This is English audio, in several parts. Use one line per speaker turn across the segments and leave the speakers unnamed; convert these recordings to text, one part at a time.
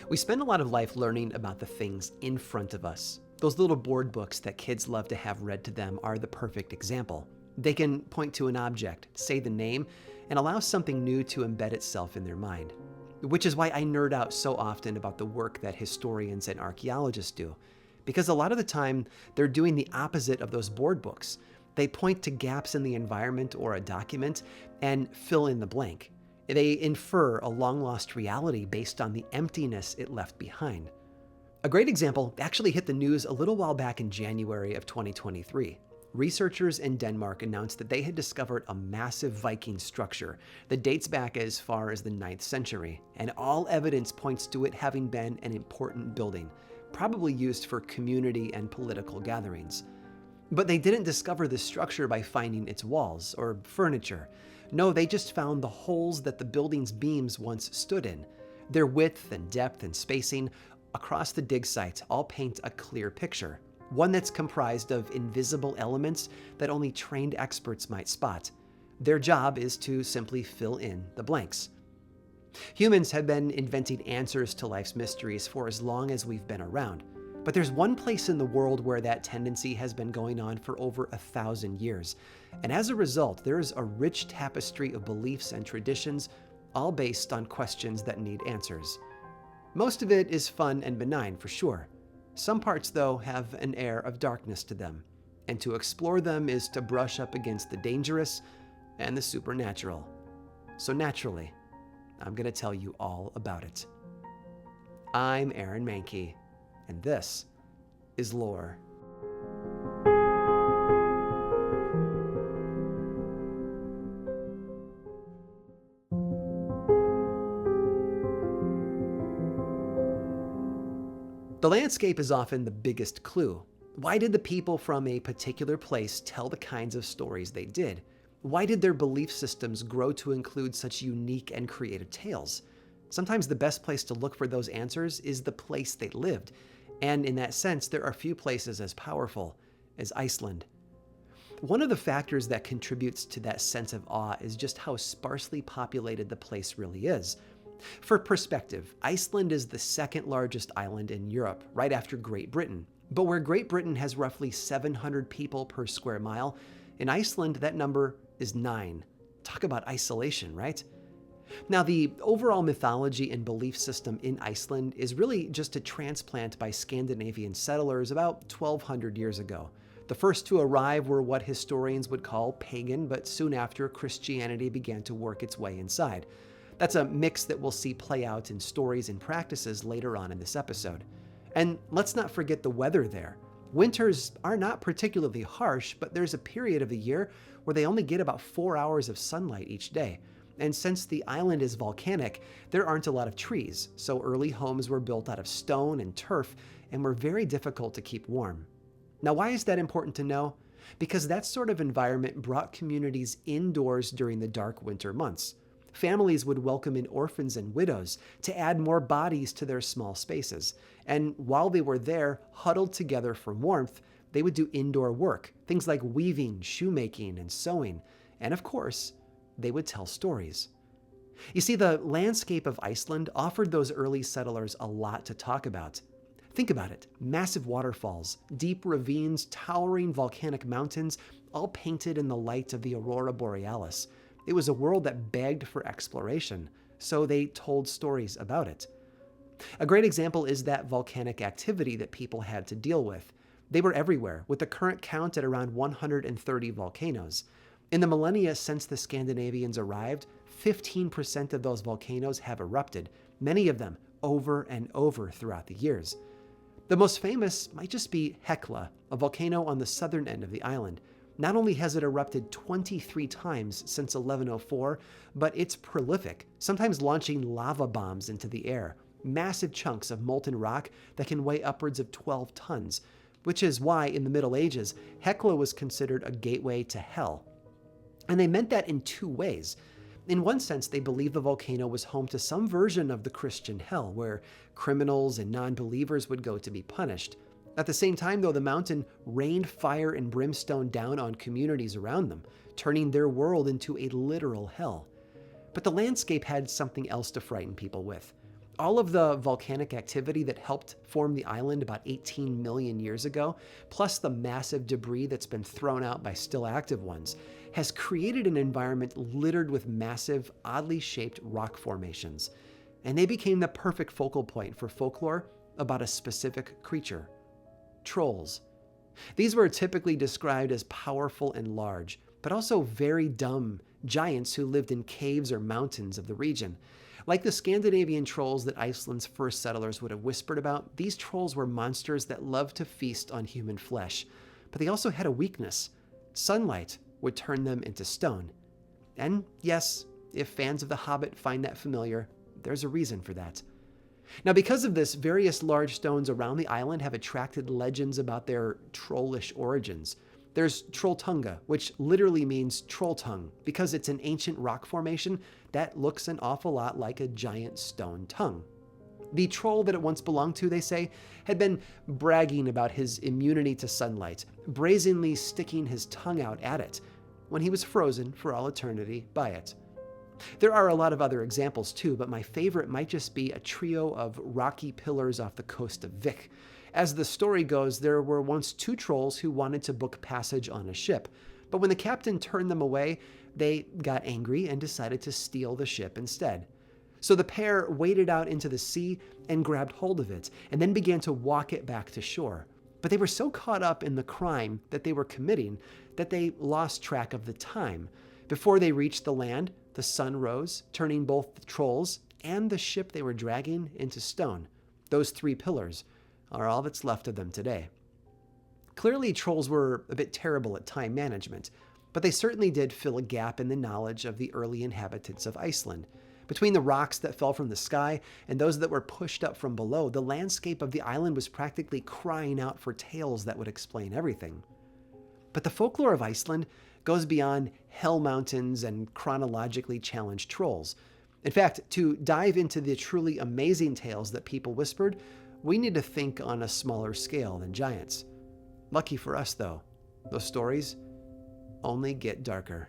We spend a lot of life learning about the things in front of us. Those little board books that kids love to have read to them are the perfect example. They can point to an object, say the name, and allow something new to embed itself in their mind. Which is why I nerd out so often about the work that historians and archaeologists do. Because a lot of the time, they're doing the opposite of those board books. They point to gaps in the environment or a document and fill in the blank. They infer a long-lost reality based on the emptiness it left behind. A great example actually hit the news a little while back in January of 2023. Researchers in Denmark announced that they had discovered a massive Viking structure that dates back as far as the 9th century, and all evidence points to it having been an important building, probably used for community and political gatherings. But they didn't discover this structure by finding its walls or furniture. No, they just found the holes that the building's beams once stood in. Their width and depth and spacing across the dig site all paint a clear picture, one that's comprised of invisible elements that only trained experts might spot. Their job is to simply fill in the blanks. Humans have been inventing answers to life's mysteries for as long as we've been around. But there's one place in the world where that tendency has been going on for over 1,000 years. And as a result, there is a rich tapestry of beliefs and traditions, all based on questions that need answers. Most of it is fun and benign, for sure. Some parts, though, have an air of darkness to them. And to explore them is to brush up against the dangerous and the supernatural. So naturally, I'm going to tell you all about it. I'm Aaron Mankey, and this is Lore. The landscape is often the biggest clue. Why did the people from a particular place tell the kinds of stories they did? Why did their belief systems grow to include such unique and creative tales? Sometimes the best place to look for those answers is the place they lived. And in that sense, there are few places as powerful as Iceland. One of the factors that contributes to that sense of awe is just how sparsely populated the place really is. For perspective, Iceland is the second largest island in Europe, right after Great Britain. But where Great Britain has roughly 700 people per square mile, in Iceland that number is 9. Talk about isolation, right? Now, the overall mythology and belief system in Iceland is really just a transplant by Scandinavian settlers about 1,200 years ago. The first to arrive were what historians would call pagan, but soon after, Christianity began to work its way inside. That's a mix that we'll see play out in stories and practices later on in this episode. And let's not forget the weather there. Winters are not particularly harsh, but there's a period of the year where they only get about 4 hours of sunlight each day. And since the island is volcanic, there aren't a lot of trees, so early homes were built out of stone and turf and were very difficult to keep warm. Now, why is that important to know? Because that sort of environment brought communities indoors during the dark winter months. Families would welcome in orphans and widows to add more bodies to their small spaces. And while they were there, huddled together for warmth, they would do indoor work, things like weaving, shoemaking, and sewing. And of course, they would tell stories. You see, the landscape of Iceland offered those early settlers a lot to talk about. Think about it. Massive waterfalls, deep ravines, towering volcanic mountains, all painted in the light of the aurora borealis. It was a world that begged for exploration, so they told stories about it. A great example is that volcanic activity that people had to deal with. They were everywhere, with the current count at around 130 volcanoes. In the millennia since the Scandinavians arrived, 15% of those volcanoes have erupted, many of them over and over throughout the years. The most famous might just be Hekla, a volcano on the southern end of the island. Not only has it erupted 23 times since 1104, but it's prolific, sometimes launching lava bombs into the air, massive chunks of molten rock that can weigh upwards of 12 tons, which is why in the Middle Ages, Hekla was considered a gateway to hell. And they meant that in two ways. In one sense, they believed the volcano was home to some version of the Christian hell, where criminals and non-believers would go to be punished. At the same time, though, the mountain rained fire and brimstone down on communities around them, turning their world into a literal hell. But the landscape had something else to frighten people with. All of the volcanic activity that helped form the island about 18 million years ago, plus the massive debris that's been thrown out by still active ones, has created an environment littered with massive, oddly shaped rock formations. And they became the perfect focal point for folklore about a specific creature: trolls. These were typically described as powerful and large, but also very dumb giants who lived in caves or mountains of the region. Like the Scandinavian trolls that Iceland's first settlers would have whispered about, these trolls were monsters that loved to feast on human flesh. But they also had a weakness. Sunlight would turn them into stone. And yes, if fans of The Hobbit find that familiar, there's a reason for that. Now, because of this, various large stones around the island have attracted legends about their trollish origins. There's Trolltunga, which literally means troll tongue, because it's an ancient rock formation that looks an awful lot like a giant stone tongue. The troll that it once belonged to, they say, had been bragging about his immunity to sunlight, brazenly sticking his tongue out at it, when he was frozen for all eternity by it. There are a lot of other examples too, but my favorite might just be a trio of rocky pillars off the coast of Vik. As the story goes, there were once two trolls who wanted to book passage on a ship, but when the captain turned them away, they got angry and decided to steal the ship instead. So the pair waded out into the sea and grabbed hold of it, and then began to walk it back to shore. But they were so caught up in the crime that they were committing that they lost track of the time. Before they reached the land, the sun rose, turning both the trolls and the ship they were dragging into stone. Those three pillars are all that's left of them today. Clearly, trolls were a bit terrible at time management, but they certainly did fill a gap in the knowledge of the early inhabitants of Iceland. Between the rocks that fell from the sky and those that were pushed up from below, the landscape of the island was practically crying out for tales that would explain everything. But the folklore of Iceland goes beyond hell mountains and chronologically challenged trolls. In fact, to dive into the truly amazing tales that people whispered, we need to think on a smaller scale than giants. Lucky for us, though, those stories only get darker.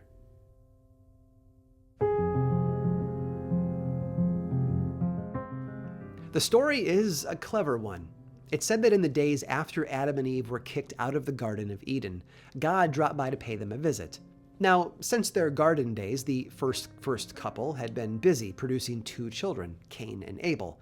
The story is a clever one. It's said that in the days after Adam and Eve were kicked out of the Garden of Eden, God dropped by to pay them a visit. Now, since their garden days, the first couple had been busy producing two children, Cain and Abel.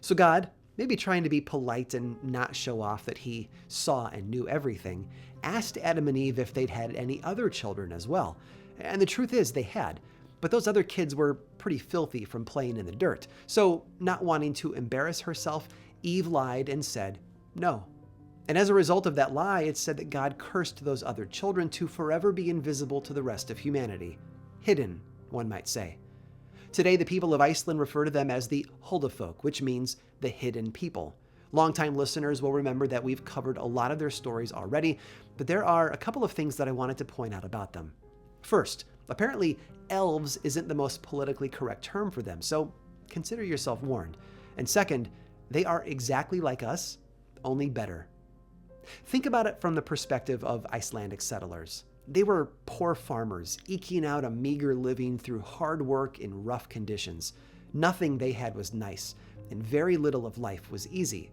So God, maybe trying to be polite and not show off that he saw and knew everything, asked Adam and Eve if they'd had any other children as well. And the truth is they had, but those other kids were pretty filthy from playing in the dirt. So, not wanting to embarrass herself, Eve lied and said no. And as a result of that lie, it's said that God cursed those other children to forever be invisible to the rest of humanity. Hidden, one might say. Today, the people of Iceland refer to them as the Huldafolk, which means the hidden people. Longtime listeners will remember that we've covered a lot of their stories already, but there are a couple of things that I wanted to point out about them. First, apparently, elves isn't the most politically correct term for them, so consider yourself warned. And second, they are exactly like us, only better. Think about it from the perspective of Icelandic settlers. They were poor farmers, eking out a meager living through hard work in rough conditions. Nothing they had was nice, and very little of life was easy.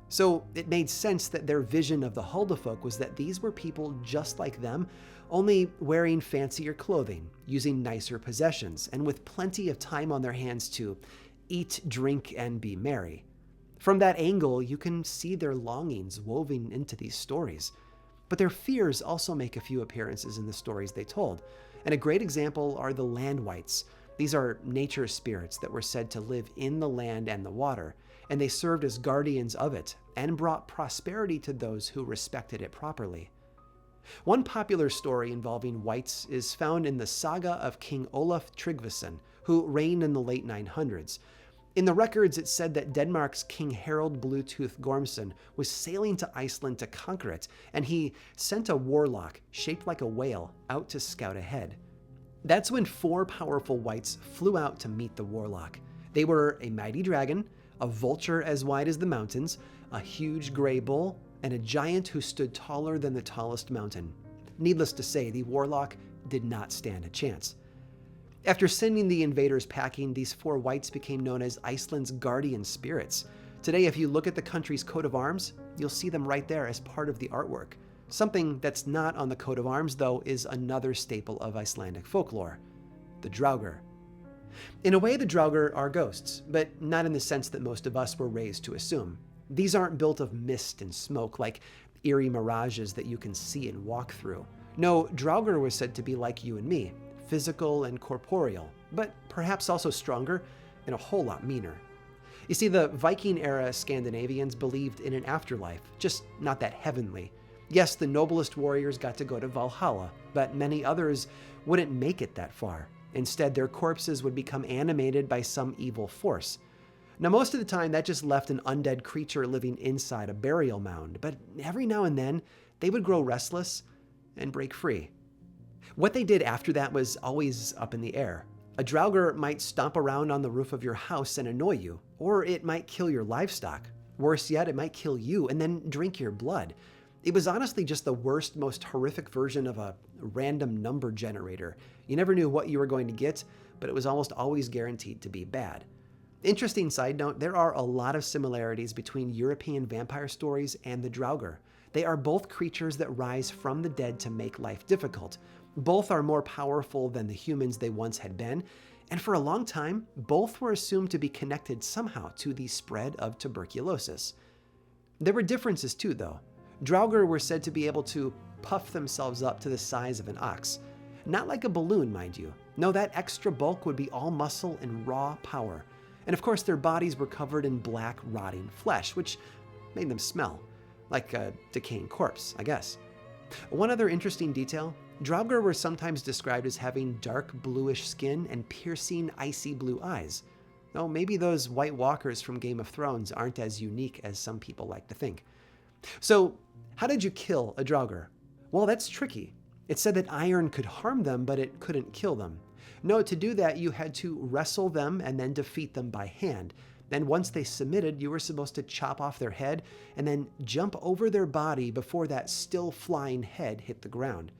So it made sense that their vision of the Huldafolk was that these were people just like them, only wearing fancier clothing, using nicer possessions, and with plenty of time on their hands to eat, drink, and be merry. From that angle, you can see their longings woven into these stories. But their fears also make a few appearances in the stories they told. And a great example are the land wights. These are nature spirits that were said to live in the land and the water, and they served as guardians of it and brought prosperity to those who respected it properly. One popular story involving wights is found in the saga of King Olaf Tryggvason, who reigned in the late 900s. In the records, it said that Denmark's King Harald Bluetooth Gormson was sailing to Iceland to conquer it, and he sent a warlock shaped like a whale out to scout ahead. That's when 4 powerful wights flew out to meet the warlock. They were a mighty dragon, a vulture as wide as the mountains, a huge gray bull, and a giant who stood taller than the tallest mountain. Needless to say, the warlock did not stand a chance. After sending the invaders packing, these four wights became known as Iceland's guardian spirits. Today, if you look at the country's coat of arms, you'll see them right there as part of the artwork. Something that's not on the coat of arms, though, is another staple of Icelandic folklore: the draugur. In a way, the draugur are ghosts, but not in the sense that most of us were raised to assume. These aren't built of mist and smoke like eerie mirages that you can see and walk through. No, draugur was said to be like you and me, physical and corporeal, but perhaps also stronger and a whole lot meaner. You see, the Viking-era Scandinavians believed in an afterlife, just not that heavenly. Yes, the noblest warriors got to go to Valhalla, but many others wouldn't make it that far. Instead, their corpses would become animated by some evil force. Now, most of the time, that just left an undead creature living inside a burial mound, but every now and then, they would grow restless and break free. What they did after that was always up in the air. A draugur might stomp around on the roof of your house and annoy you, or it might kill your livestock. Worse yet, it might kill you and then drink your blood. It was honestly just the worst, most horrific version of a random number generator. You never knew what you were going to get, but it was almost always guaranteed to be bad. Interesting side note, there are a lot of similarities between European vampire stories and the draugur. They are both creatures that rise from the dead to make life difficult. Both are more powerful than the humans they once had been, and for a long time, both were assumed to be connected somehow to the spread of tuberculosis. There were differences too, though. Draugur were said to be able to puff themselves up to the size of an ox. Not like a balloon, mind you. No, that extra bulk would be all muscle and raw power. And of course, their bodies were covered in black, rotting flesh, which made them smell like a decaying corpse, I guess. One other interesting detail: draugur were sometimes described as having dark bluish skin and piercing icy blue eyes. Though maybe those White Walkers from Game of Thrones aren't as unique as some people like to think. So, how did you kill a draugur? Well, that's tricky. It said that iron could harm them, but it couldn't kill them. No, to do that, you had to wrestle them and then defeat them by hand. Then once they submitted, you were supposed to chop off their head and then jump over their body before that still flying head hit the ground.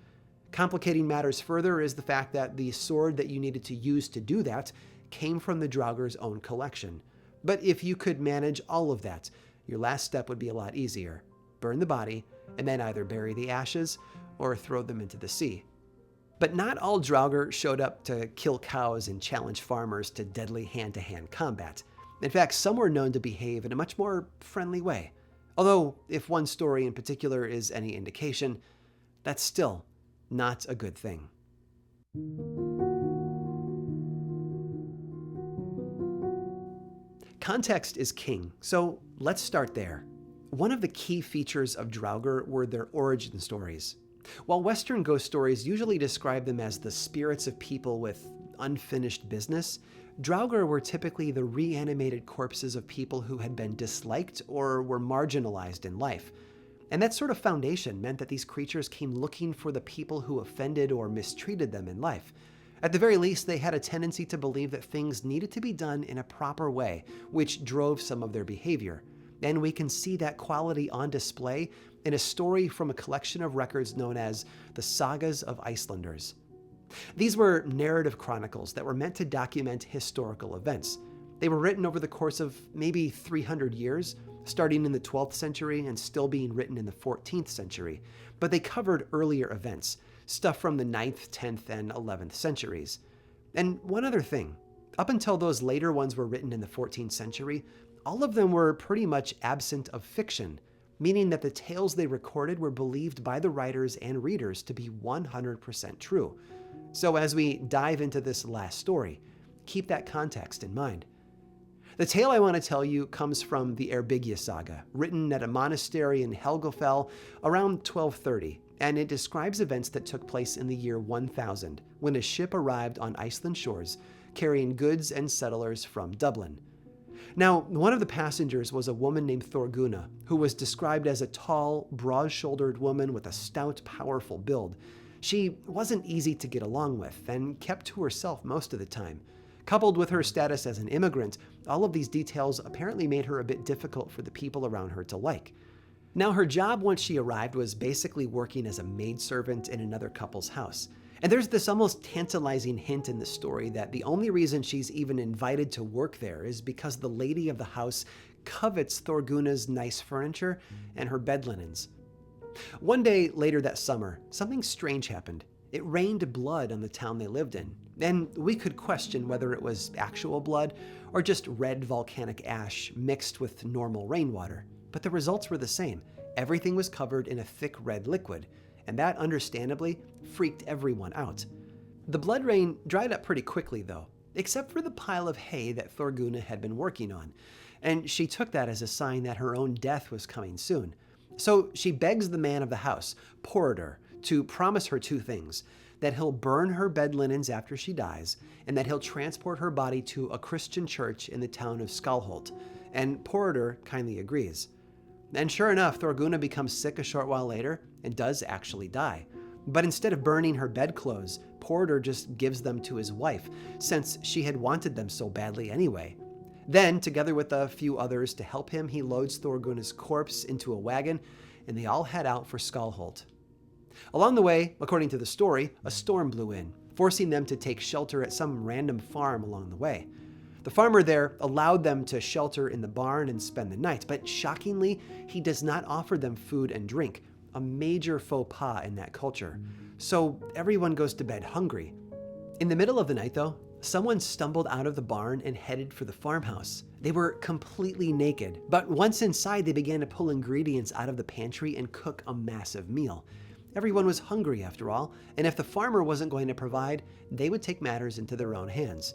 Complicating matters further is the fact that the sword that you needed to use to do that came from the draugur's own collection. But if you could manage all of that, your last step would be a lot easier. Burn the body, and then either bury the ashes or throw them into the sea. But not all draugur showed up to kill cows and challenge farmers to deadly hand-to-hand combat. In fact, some were known to behave in a much more friendly way. Although, if one story in particular is any indication, that's still not a good thing. Context is king, so let's start there. One of the key features of draugur were their origin stories. While Western ghost stories usually describe them as the spirits of people with unfinished business, draugur were typically the reanimated corpses of people who had been disliked or were marginalized in life. And that sort of foundation meant that these creatures came looking for the people who offended or mistreated them in life. At the very least, they had a tendency to believe that things needed to be done in a proper way, which drove some of their behavior. And we can see that quality on display in a story from a collection of records known as the Sagas of Icelanders. These were narrative chronicles that were meant to document historical events. They were written over the course of maybe 300 years, starting in the 12th century and still being written in the 14th century. But they covered earlier events, stuff from the 9th, 10th, and 11th centuries. And one other thing, up until those later ones were written in the 14th century, all of them were pretty much absent of fiction, meaning that the tales they recorded were believed by the writers and readers to be 100% true. So as we dive into this last story, keep that context in mind. The tale I want to tell you comes from the Eyrbyggja saga, written at a monastery in Helgafell around 1230, and it describes events that took place in the year 1000, when a ship arrived on Iceland shores, carrying goods and settlers from Dublin. Now, one of the passengers was a woman named Thorgunna, who was described as a tall, broad-shouldered woman with a stout, powerful build. She wasn't easy to get along with and kept to herself most of the time. Coupled with her status as an immigrant, all of these details apparently made her a bit difficult for the people around her to like. Now, her job once she arrived was basically working as a maidservant in another couple's house. And there's this almost tantalizing hint in the story that the only reason she's even invited to work there is because the lady of the house covets Thorgunna's nice furniture and her bed linens. One day later that summer, something strange happened. It rained blood on the town they lived in, and we could question whether it was actual blood or just red volcanic ash mixed with normal rainwater. But the results were the same. Everything was covered in a thick red liquid, and that understandably freaked everyone out. The blood rain dried up pretty quickly though, except for the pile of hay that Thorgunna had been working on, and she took that as a sign that her own death was coming soon. So she begs the man of the house, Porter, to promise her two things: that he'll burn her bed linens after she dies, and that he'll transport her body to a Christian church in the town of Skalholt. And Porter kindly agrees. And sure enough, Thorgunna becomes sick a short while later and does actually die. But instead of burning her bedclothes, Porter just gives them to his wife, since she had wanted them so badly anyway. Then, together with a few others to help him, he loads Thorgunna's corpse into a wagon, and they all head out for Skalholt. Along the way, according to the story, a storm blew in, forcing them to take shelter at some random farm along the way. The farmer there allowed them to shelter in the barn and spend the night, but shockingly, he does not offer them food and drink, a major faux pas in that culture. So everyone goes to bed hungry. In the middle of the night, though, someone stumbled out of the barn and headed for the farmhouse. They were completely naked, but once inside, they began to pull ingredients out of the pantry and cook a massive meal. Everyone was hungry after all, and if the farmer wasn't going to provide, they would take matters into their own hands.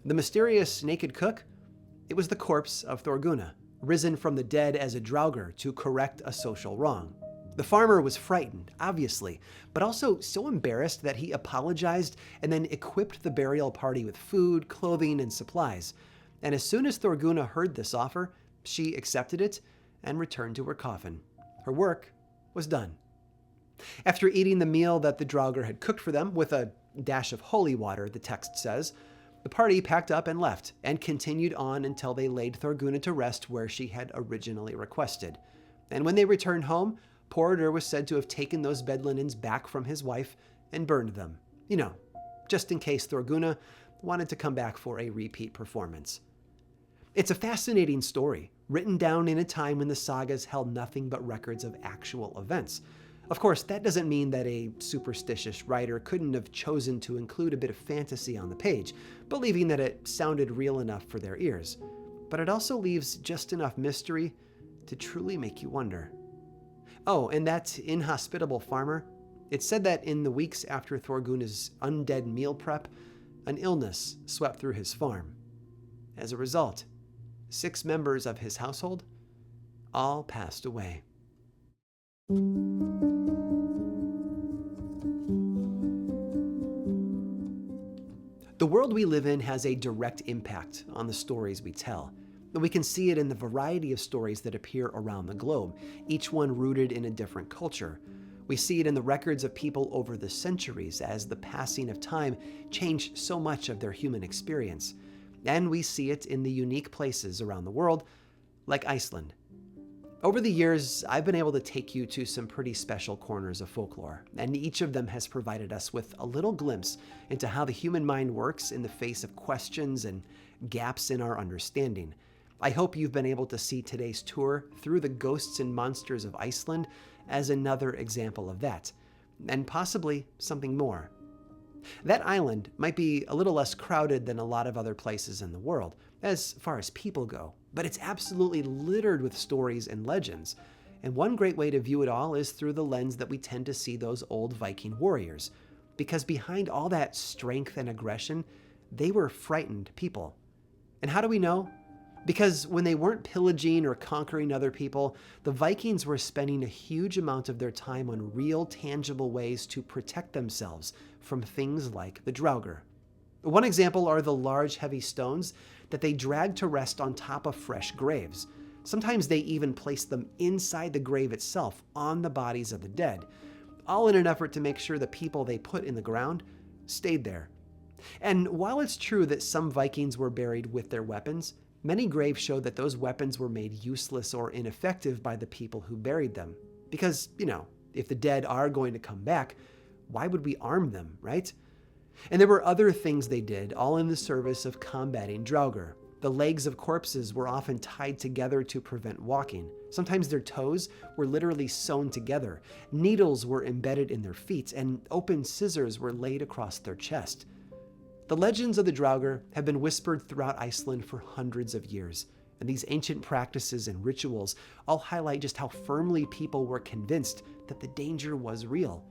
The mysterious naked cook? It was the corpse of Thorgunna, risen from the dead as a draugur to correct a social wrong. The farmer was frightened, obviously, but also so embarrassed that he apologized and then equipped the burial party with food, clothing, and supplies. And as soon as Thorgunna heard this offer, she accepted it and returned to her coffin. Her work was done. After eating the meal that the draugur had cooked for them, with a dash of holy water, the text says, the party packed up and left, and continued on until they laid Thorgunna to rest where she had originally requested. And when they returned home, Porter was said to have taken those bed linens back from his wife and burned them. You know, just in case Thorgunna wanted to come back for a repeat performance. It's a fascinating story, written down in a time when the sagas held nothing but records of actual events. Of course, that doesn't mean that a superstitious writer couldn't have chosen to include a bit of fantasy on the page, believing that it sounded real enough for their ears. But it also leaves just enough mystery to truly make you wonder. Oh, and that inhospitable farmer, it said that in the weeks after Thorgunna's undead meal prep, an illness swept through his farm. As a result, 6 members of his household all passed away. The world we live in has a direct impact on the stories we tell. We can see it in the variety of stories that appear around the globe, each one rooted in a different culture. We see it in the records of people over the centuries as the passing of time changed so much of their human experience. And we see it in the unique places around the world, like Iceland. Over the years, I've been able to take you to some pretty special corners of folklore, and each of them has provided us with a little glimpse into how the human mind works in the face of questions and gaps in our understanding. I hope you've been able to see today's tour through the ghosts and monsters of Iceland as another example of that, and possibly something more. That island might be a little less crowded than a lot of other places in the world, as far as people go, but it's absolutely littered with stories and legends. And one great way to view it all is through the lens that we tend to see those old Viking warriors. Because behind all that strength and aggression, they were frightened people. And how do we know? Because when they weren't pillaging or conquering other people, the Vikings were spending a huge amount of their time on real, tangible ways to protect themselves from things like the draugur. One example are the large, heavy stones that they dragged to rest on top of fresh graves. Sometimes they even placed them inside the grave itself, on the bodies of the dead, all in an effort to make sure the people they put in the ground stayed there. And while it's true that some Vikings were buried with their weapons, many graves show that those weapons were made useless or ineffective by the people who buried them. Because, if the dead are going to come back, why would we arm them, right? And there were other things they did, all in the service of combating draugur. The legs of corpses were often tied together to prevent walking. Sometimes their toes were literally sewn together. Needles were embedded in their feet, and open scissors were laid across their chest. The legends of the draugur have been whispered throughout Iceland for hundreds of years, and these ancient practices and rituals all highlight just how firmly people were convinced that the danger was real.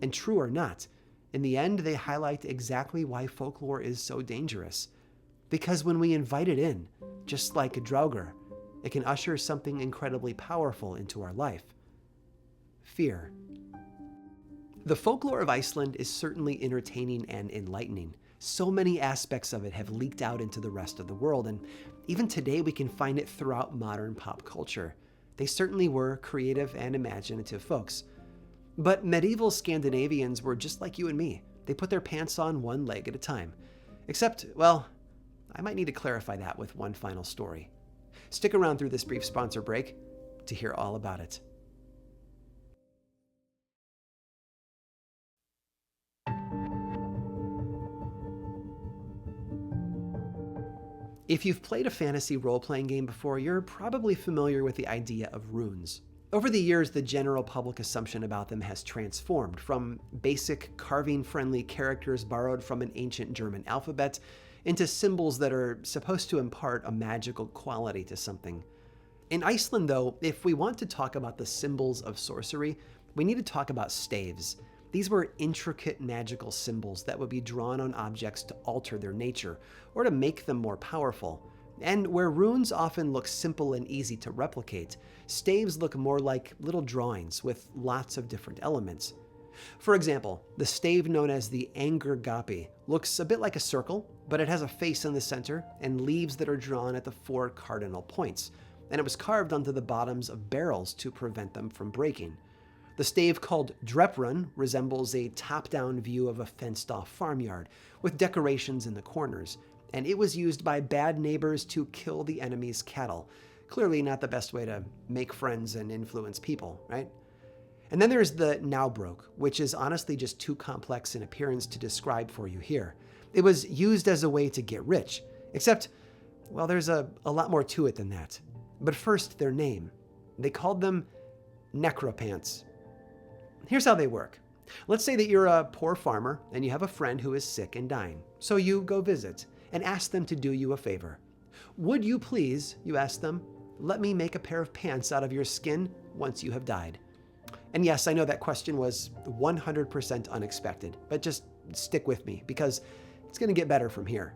And true or not, in the end, they highlight exactly why folklore is so dangerous. Because when we invite it in, just like a draugur, it can usher something incredibly powerful into our life. Fear. The folklore of Iceland is certainly entertaining and enlightening. So many aspects of it have leaked out into the rest of the world, and even today we can find it throughout modern pop culture. They certainly were creative and imaginative folks. But medieval Scandinavians were just like you and me. They put their pants on one leg at a time. Except, well, I might need to clarify that with one final story. Stick around through this brief sponsor break to hear all about it. If you've played a fantasy role-playing game before, you're probably familiar with the idea of runes. Over the years, the general public assumption about them has transformed from basic carving-friendly characters borrowed from an ancient German alphabet into symbols that are supposed to impart a magical quality to something. In Iceland, though, if we want to talk about the symbols of sorcery, we need to talk about staves. These were intricate magical symbols that would be drawn on objects to alter their nature or to make them more powerful. And where runes often look simple and easy to replicate, staves look more like little drawings with lots of different elements. For example, the stave known as the Angergapi looks a bit like a circle, but it has a face in the center and leaves that are drawn at the 4 cardinal points, and it was carved onto the bottoms of barrels to prevent them from breaking. The stave called Dreprun resembles a top-down view of a fenced-off farmyard with decorations in the corners, and it was used by bad neighbors to kill the enemy's cattle. Clearly not the best way to make friends and influence people, right? And then there's the Náubrok, which is honestly just too complex in appearance to describe for you here. It was used as a way to get rich, except, well, there's a lot more to it than that. But first, their name. They called them necropants. Here's how they work. Let's say that you're a poor farmer and you have a friend who is sick and dying. So you go visit and ask them to do you a favor. Would you please, you ask them, let me make a pair of pants out of your skin once you have died? And yes, I know that question was 100% unexpected, but just stick with me because it's going to get better from here.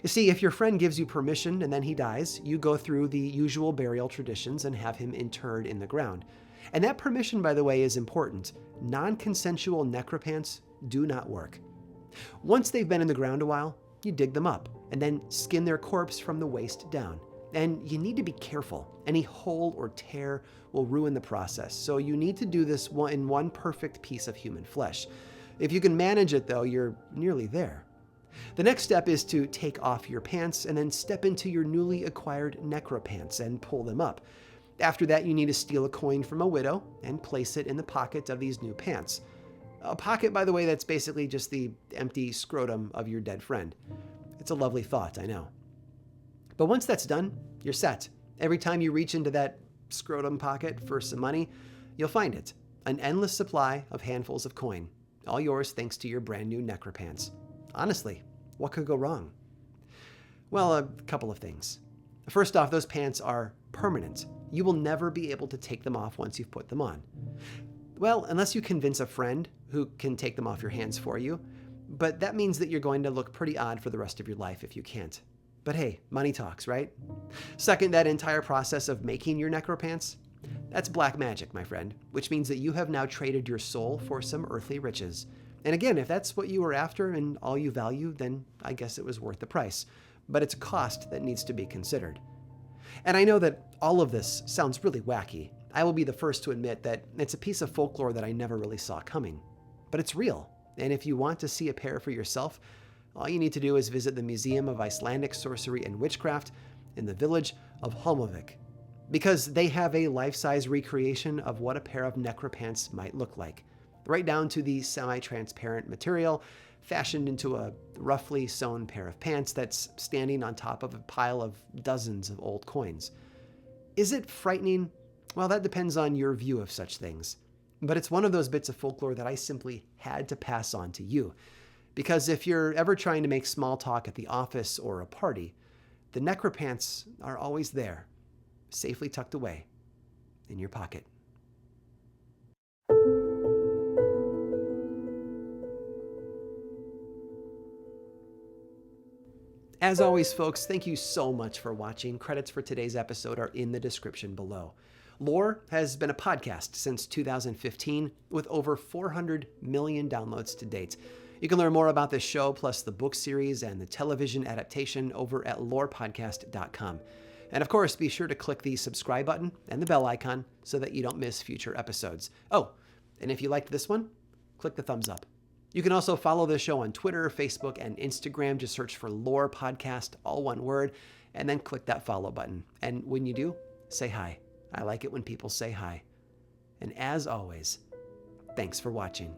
You see, if your friend gives you permission and then he dies, you go through the usual burial traditions and have him interred in the ground. And that permission, by the way, is important. Non-consensual necropants do not work. Once they've been in the ground a while, you dig them up and then skin their corpse from the waist down. And you need to be careful. Any hole or tear will ruin the process. So you need to do this in one perfect piece of human flesh. If you can manage it, though, you're nearly there. The next step is to take off your pants and then step into your newly acquired necropants and pull them up. After that, you need to steal a coin from a widow and place it in the pocket of these new pants. A pocket, by the way, that's basically just the empty scrotum of your dead friend. It's a lovely thought, I know. But once that's done, you're set. Every time you reach into that scrotum pocket for some money, you'll find it. An endless supply of handfuls of coin. All yours thanks to your brand new necropants. Honestly, what could go wrong? Well, a couple of things. First off, those pants are permanent. You will never be able to take them off once you've put them on. Well, unless you convince a friend who can take them off your hands for you, but that means that you're going to look pretty odd for the rest of your life if you can't. But hey, money talks, right? Second, that entire process of making your necropants, that's black magic, my friend, which means that you have now traded your soul for some earthly riches. And again, if that's what you were after and all you value, then I guess it was worth the price. But it's a cost that needs to be considered. And I know that all of this sounds really wacky. I will be the first to admit that it's a piece of folklore that I never really saw coming. But it's real. And if you want to see a pair for yourself, all you need to do is visit the Museum of Icelandic Sorcery and Witchcraft in the village of Holmavik, because they have a life-size recreation of what a pair of necropants might look like. right down to the semi-transparent material fashioned into a roughly sewn pair of pants that's standing on top of a pile of dozens of old coins. Is it frightening? Well, that depends on your view of such things. But it's one of those bits of folklore that I simply had to pass on to you. Because if you're ever trying to make small talk at the office or a party, the necropants are always there, safely tucked away in your pocket. As always, folks, thank you so much for watching. Credits for today's episode are in the description below. Lore has been a podcast since 2015 with over 400 million downloads to date. You can learn more about this show, plus the book series and the television adaptation over at lorepodcast.com. And of course, be sure to click the subscribe button and the bell icon so that you don't miss future episodes. Oh, and if you liked this one, click the thumbs up. You can also follow the show on Twitter, Facebook, and Instagram. Just search for Lore Podcast, all one word, and then click that follow button. And when you do, say hi. I like it when people say hi. And as always, thanks for watching.